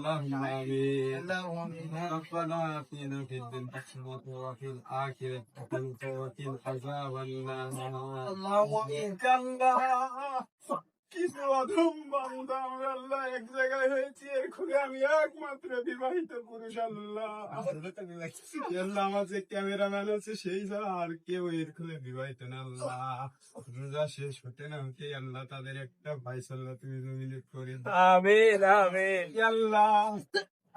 اللهم آمين. ربنا آتنا في الدنيا حسنة وفي الآخرة حسنة وقنا عذاب النار. اللهم آمين. কিছু অধম বান্দা আমরা আল্লাহ এক জায়গায় হয়েছি, এর খুলে আমি একমাত্র বিবাহিত পুরুষ আল্লাহ। আল্লাহ আমার যে ক্যামেরাম্যান আছে সেই ছাড়া আর কেউ এর খুলে বিবাহিত না আল্লাহ। রোজা শেষ হতে না হতে আল্লাহ তাদের একটা ফায়সালা তুমি জমিনে করে দাও। আমিন আমিন। আল্লাহ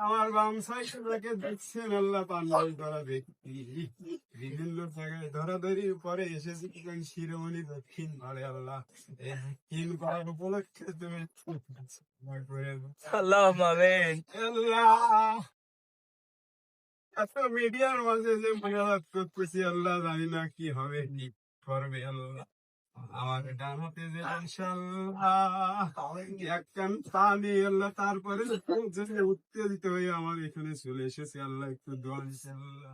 আমার বাম সাইডটাকে দেখছেন আল্লাহ, পাঞ্জাবি ধরা ব্যক্তি বিভিন্ন জায়গায় ধরাধরি পরে এসেছি শিরোমণি দক্ষিণ পাড়ে আল্লাহ, দক্ষিণ পাড়ার উপলক্ষে তুমি আল্লাহ আমিন। আল্লাহ এত মিডিয়ার মাঝে যে মোনাজাত করতেছি আল্লাহ, জানি না কি হবে কি করবে আল্লাহ। আমার ডান হাতে যে ইনশাআল্লাহ এক কান পা দিয়ে আল্লাহ, তারপরে উত্তেজিত হয়ে আমার এখানে চলে এসেছে আল্লাহ, একটু দোয়া দিছে আল্লাহ।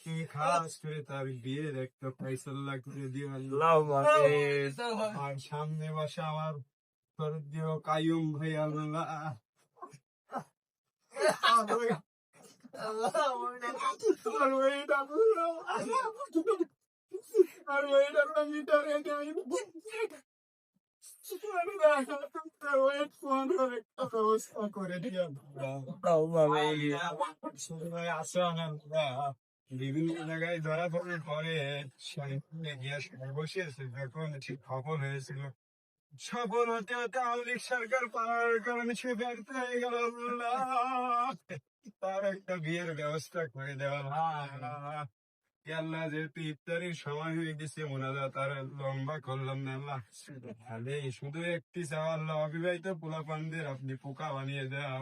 তুমি খাস করে তার বিয়ের একটা ফায়সালা করে দিও আল্লাহ। আর সামনে বসে আমার দিও কাইয়ুম ভাই আল্লাহ। বিভিন্ন জায়গায় ধরা ধরে পরে গিয়ে বসিয়েছে, যখন ঠিক খবর হয়েছিল সফল হতে হতে আওয়ামী লীগ সরকার পাওয়ার কারণে সে ব্যর্থ হয়ে গেল আল্লাহ। তার একটা বিয়ের ব্যবস্থা করে দেওয়া আল্লাহ। যেহেতু ইফতারির সময় হয়ে গেছে, মোনাজাত আর লম্বা করলাম না আল্লাহ, খালি শুধু একটি চাওয়া আল্লাহ, অবিবাহিত পোলাপানদের আপনি পোকা বানিয়ে দাও।